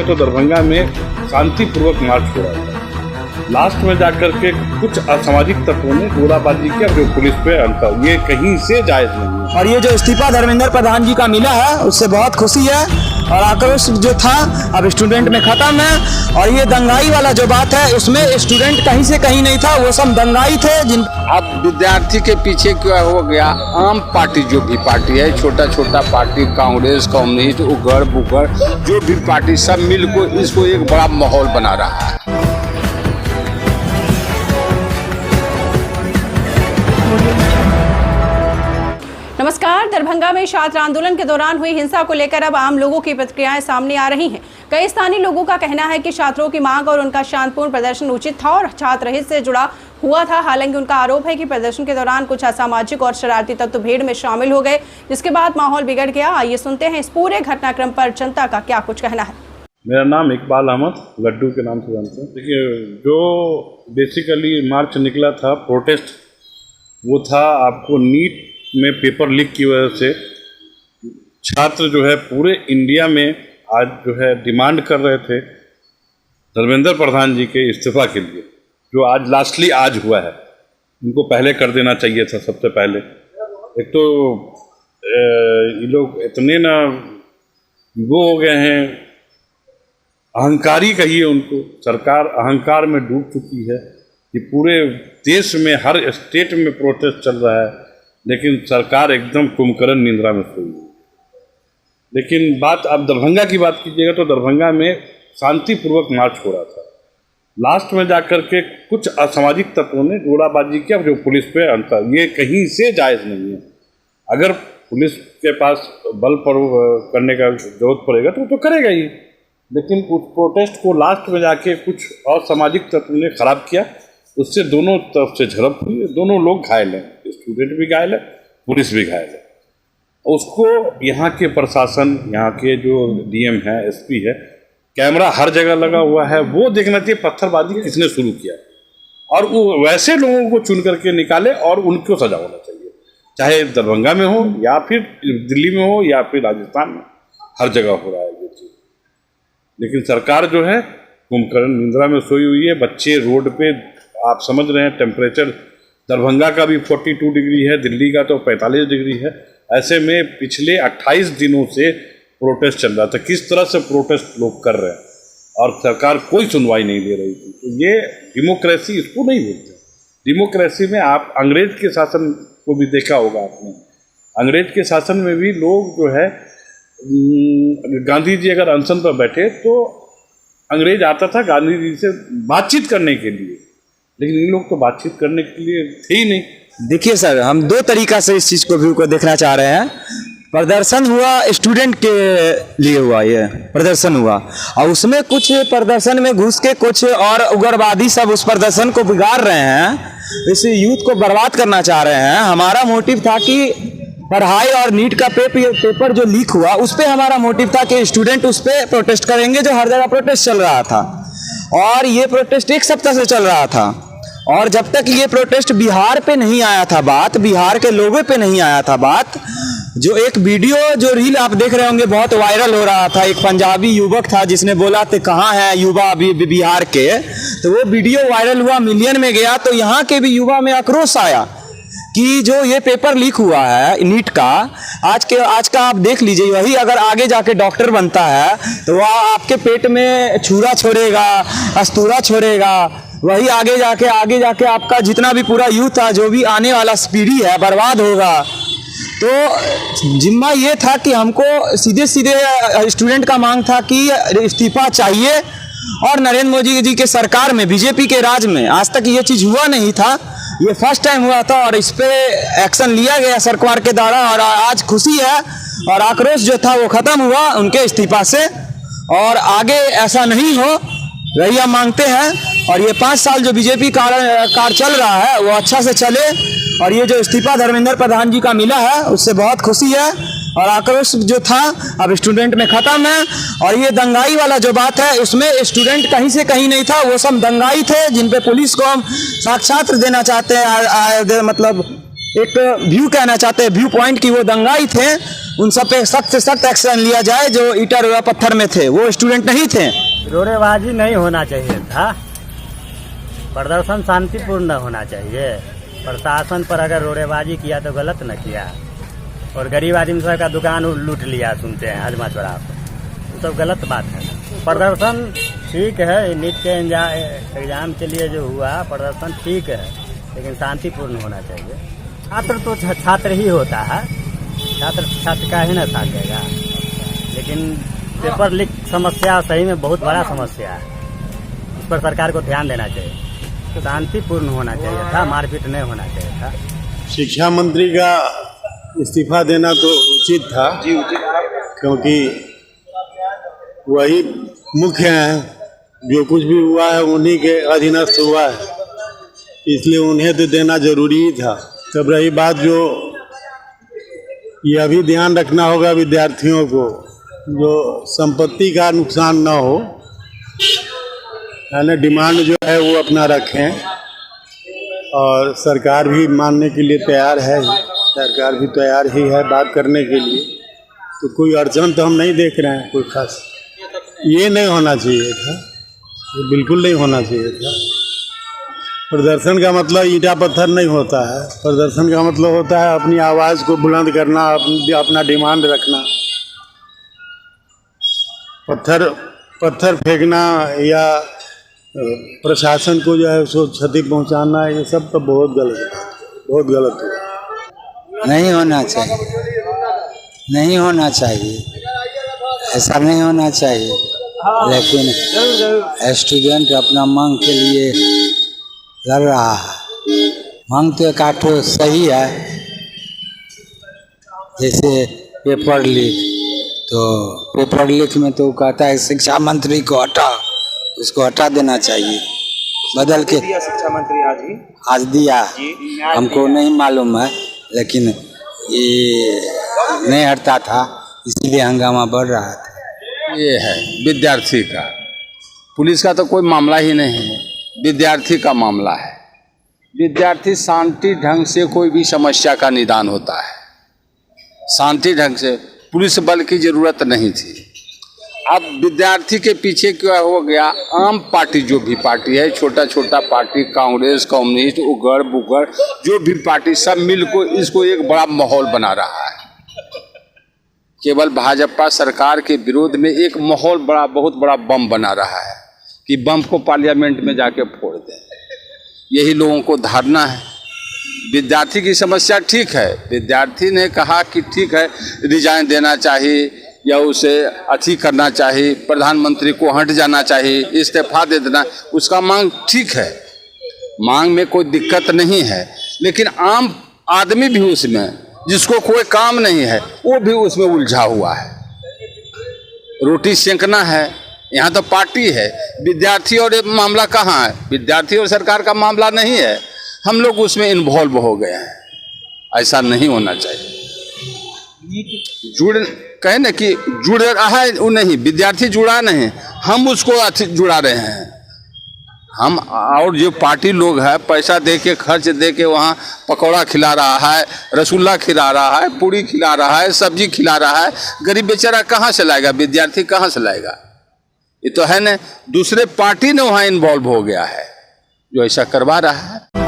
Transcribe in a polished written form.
तो दरभंगा में शांतिपूर्वक मार्च हो रहा था। लास्ट में जाकर के कुछ असामाजिक तत्वों ने गोलाबाजी किया जो पुलिस पे अंतर, ये कहीं से जायज नहीं है। और ये जो इस्तीफा धर्मेंद्र प्रधान जी का मिला है उससे बहुत खुशी है और आक्रोश जो था अब स्टूडेंट में खत्म है। और ये दंगाई वाला जो बात है उसमें स्टूडेंट कहीं से कहीं नहीं था, वो सब दंगाई थे जिन। अब विद्यार्थी के पीछे क्या हो गया, आम पार्टी जो भी पार्टी है, छोटा छोटा पार्टी, कांग्रेस, कम्युनिस्ट, उग्र बुग्र जो भी पार्टी सब मिल को इसको एक बड़ा माहौल बना रहा है। नमस्कार। दरभंगा में छात्र आंदोलन के दौरान हुई हिंसा को लेकर अब आम लोगों की प्रतिक्रियाएं सामने आ रही हैं। कई स्थानीय लोगों का कहना है कि छात्रों की मांग और उनका शांतिपूर्ण प्रदर्शन उचित था और छात्र हित से जुड़ा हुआ था। हालांकि उनका आरोप है कि प्रदर्शन के दौरान कुछ असामाजिक और शरारती तत्व भीड़ में शामिल हो गए, जिसके बाद माहौल बिगड़ गया। आइए सुनते हैं इस पूरे घटनाक्रम पर जनता का क्या कुछ कहना है। मेरा नाम इकबाल अहमद, लड्डू के नाम से जानते हैं। देखिए, जो बेसिकली मार्च निकला था, प्रोटेस्ट, वो था आपको नीट में पेपर लीक की वजह से छात्र जो है पूरे इंडिया में आज जो है डिमांड कर रहे थे धर्मेंद्र प्रधान जी के इस्तीफा के लिए, जो आज लास्टली आज हुआ है। उनको पहले कर देना चाहिए था सबसे पहले। एक तो ये लोग इतने ना वो हो गए हैं, अहंकारी कहिए उनको। सरकार अहंकार में डूब चुकी है कि पूरे देश में हर स्टेट में प्रोटेस्ट चल रहा है, लेकिन सरकार एकदम कुंभकर्ण निंद्रा में सोई है। लेकिन बात आप दरभंगा की बात कीजिएगा तो दरभंगा में शांतिपूर्वक मार्च हो रहा था। लास्ट में जाकर के कुछ असामाजिक तत्वों ने गोलाबाजी किया जो पुलिस पे अंतर, ये कहीं से जायज़ नहीं है। अगर पुलिस के पास बल प्रयोग करने का जरूरत पड़ेगा तो करेगा ही, लेकिन उस प्रोटेस्ट को लास्ट में जाके कुछ असामाजिक तत्व ने खराब किया। उससे दोनों तरफ से झड़प हुई, दोनों लोग घायल हैं, स्टूडेंट भी घायल है, पुलिस भी घायल है। उसको यहाँ के प्रशासन, यहाँ के जो डीएम है, एसपी है, कैमरा हर जगह लगा हुआ है, वो देखना चाहिए पत्थरबाजी किसने शुरू किया और वो वैसे लोगों को चुन करके निकाले और उनको सजा होना चाहिए, चाहे दरभंगा में हो या फिर दिल्ली में हो या फिर राजस्थान में, हर जगह हो रहा है ये चीज़। लेकिन सरकार जो है कुंभकर्ण निंद्रा में सोई हुई है। बच्चे रोड पे, आप समझ रहे हैं, टेम्परेचर दरभंगा का भी 42 डिग्री है, दिल्ली का तो 45 डिग्री है। ऐसे में पिछले 28 दिनों से प्रोटेस्ट चल रहा था। किस तरह से प्रोटेस्ट लोग कर रहे हैं और सरकार कोई सुनवाई नहीं दे रही थी। तो ये डेमोक्रेसी इसको नहीं बोलते। डेमोक्रेसी में आप अंग्रेज के शासन को भी देखा होगा आपने। अंग्रेज के शासन में भी लोग जो है, गांधी जी अगर अनशन पर बैठे तो अंग्रेज आता था गांधी जी से बातचीत करने के लिए, लेकिन इन लोग तो बातचीत करने के लिए थे ही नहीं। देखिए सर, हम दो तरीका से इस चीज़ को व्यू को देखना चाह रहे हैं। प्रदर्शन हुआ, स्टूडेंट के लिए हुआ, ये प्रदर्शन हुआ और उसमें कुछ प्रदर्शन में घुस के कुछ और उग्रवादी सब उस प्रदर्शन को बिगाड़ रहे हैं, इस यूथ को बर्बाद करना चाह रहे हैं। हमारा मोटिव था कि पढ़ाई और नीट का पेपर जो लीक हुआ उस पर हमारा मोटिव था कि स्टूडेंट उस पर प्रोटेस्ट करेंगे, जो हर जगह प्रोटेस्ट चल रहा था। और ये प्रोटेस्ट एक सप्ताह से चल रहा था और जब तक ये प्रोटेस्ट बिहार पे नहीं आया था, बात बिहार के लोगों पे नहीं आया था, बात जो एक वीडियो जो रील आप देख रहे होंगे बहुत वायरल हो रहा था। एक पंजाबी युवक था जिसने बोला थे कहाँ है युवा बिहार के, तो वो वीडियो वायरल हुआ, मिलियन में गया। तो यहाँ के भी युवा में आक्रोश आया कि जो ये पेपर लीक हुआ है नीट का, आज का आप देख लीजिए, वही अगर आगे जाके डॉक्टर बनता है तो वह आपके पेट में छुरा छोड़ेगा, अस्तूरा छोड़ेगा। वही आगे जाके आपका जितना भी पूरा यूथ था, जो भी आने वाला पीढ़ी है, बर्बाद होगा। तो जिम्मा ये था कि हमको सीधे स्टूडेंट का मांग था कि इस्तीफा चाहिए। और नरेंद्र मोदी जी के सरकार में, बीजेपी के राज में आज तक ये चीज़ हुआ नहीं था, ये फर्स्ट टाइम हुआ था और इस पे एक्शन लिया गया सरकार के द्वारा। और आज खुशी है और आक्रोश जो था वो खत्म हुआ उनके इस्तीफा से, और आगे ऐसा नहीं हो यही हम मांगते हैं। और ये 5 साल जो बीजेपी कार चल रहा है वो अच्छा से चले। और ये जो इस्तीफा धर्मेंद्र प्रधान जी का मिला है उससे बहुत खुशी है और आक्रोश जो था अब स्टूडेंट में खत्म है। और ये दंगाई वाला जो बात है उसमें स्टूडेंट कहीं से कहीं नहीं था, वो सब दंगाई थे जिन पे पुलिस को हम साक्षात देना चाहते हैं, मतलब एक व्यू कहना चाहते हैं, व्यू पॉइंट की वो दंगाई थे। उन सब पे सख्त से सख्त एक्शन लिया जाए जो ईटा रोड़ा पत्थर में थे, वो स्टूडेंट नहीं थे। रोड़ेबाजी नहीं होना चाहिए था, प्रदर्शन शांतिपूर्ण होना चाहिए। प्रशासन पर अगर रोड़ेबाजी किया तो गलत न किया, और गरीब आदमी सब का दुकान लूट लिया सुनते हैं हजमा चौराहा पर, वो सब गलत बात है। प्रदर्शन ठीक है, नीट के एग्जाम के लिए जो हुआ प्रदर्शन ठीक है, लेकिन शांतिपूर्ण होना चाहिए। छात्र तो छात्र ही होता है, छात्र का ही ना साथ देगा, लेकिन पेपर लीक समस्या सही में बहुत बड़ा समस्या है, उस पर सरकार को ध्यान देना चाहिए। शांतिपूर्ण होना चाहिए था, मारपीट नहीं होना चाहिए था। शिक्षा मंत्री का इस्तीफा देना तो उचित था, क्योंकि वही मुख्य हैं, जो कुछ भी हुआ है उन्हीं के अधीनस्थ हुआ है, इसलिए उन्हें तो देना जरूरी ही था। तब रही बात जो यह भी ध्यान रखना होगा विद्यार्थियों को, जो संपत्ति का नुकसान न हो, यानी डिमांड जो है वो अपना रखें, और सरकार भी मानने के लिए तैयार है, सरकार भी तैयार ही है बात करने के लिए, तो कोई अड़चन तो हम नहीं देख रहे हैं कोई खास। ये नहीं होना चाहिए था, ये बिल्कुल नहीं होना चाहिए था। प्रदर्शन का मतलब ईटा पत्थर नहीं होता है, प्रदर्शन का मतलब होता है अपनी आवाज़ को बुलंद करना, अपना डिमांड रखना। पत्थर फेंकना या प्रशासन को जो है उसको क्षति पहुंचाना, ये सब तो बहुत गलत है। नहीं होना चाहिए, नहीं होना चाहिए, ऐसा नहीं होना चाहिए। लेकिन स्टूडेंट अपना मांग के लिए लड़ रहा है, मांग तो एक आठो सही है। जैसे पेपर लीक, तो पेपर लीक में तो कहता है शिक्षा मंत्री को हटा, उसको हटा देना चाहिए, बदल के। शिक्षा मंत्री आज दिया हमको नहीं मालूम है, लेकिन ये नहीं हटता था, इसीलिए हंगामा बढ़ रहा था। ये है विद्यार्थी का, पुलिस का तो कोई मामला ही नहीं है, विद्यार्थी का मामला है। विद्यार्थी शांति ढंग से कोई भी समस्या का निदान होता है, शांति ढंग से, पुलिस बल की जरूरत नहीं थी। अब विद्यार्थी के पीछे क्या हो गया, आम पार्टी जो भी पार्टी है, छोटा छोटा पार्टी, कांग्रेस, कम्युनिस्ट, उगड़ बुगड़ जो भी पार्टी, सब मिलकर इसको एक बड़ा माहौल बना रहा है। केवल भाजपा सरकार के विरोध में एक माहौल बहुत बड़ा बम बना रहा है कि बम को पार्लियामेंट में जाके फोड़ दें। यही लोगों को धारणा है। विद्यार्थी की समस्या ठीक है, विद्यार्थी ने कहा कि ठीक है रिजाइन देना चाहिए या उसे अथी करना चाहिए, प्रधानमंत्री को हट जाना चाहिए, इस्तीफा दे देना, उसका मांग ठीक है, मांग में कोई दिक्कत नहीं है। लेकिन आम आदमी भी उसमें, जिसको कोई काम नहीं है, वो भी उसमें उलझा हुआ है। रोटी सेंकना है, यहाँ तो पार्टी है, विद्यार्थी और ये मामला कहाँ है? विद्यार्थी और सरकार का मामला नहीं है, हम लोग उसमें इन्वॉल्व हो गए हैं। ऐसा नहीं होना चाहिए। कहे ना कि जुड़ रहा है, वो नहीं, विद्यार्थी जुड़ा नहीं, हम उसको जुड़ा रहे हैं। हम और जो पार्टी लोग हैं पैसा दे के, खर्च दे के वहाँ पकौड़ा खिला रहा है, रसगुल्ला खिला रहा है, पूड़ी खिला रहा है, सब्जी खिला रहा है, गरीब बेचारा कहाँ से लाएगा? विद्यार्थी कहाँ से लाएगा? ये तो है ना, दूसरे पार्टी ने वहाँ इन्वॉल्व हो गया है जो ऐसा करवा रहा है।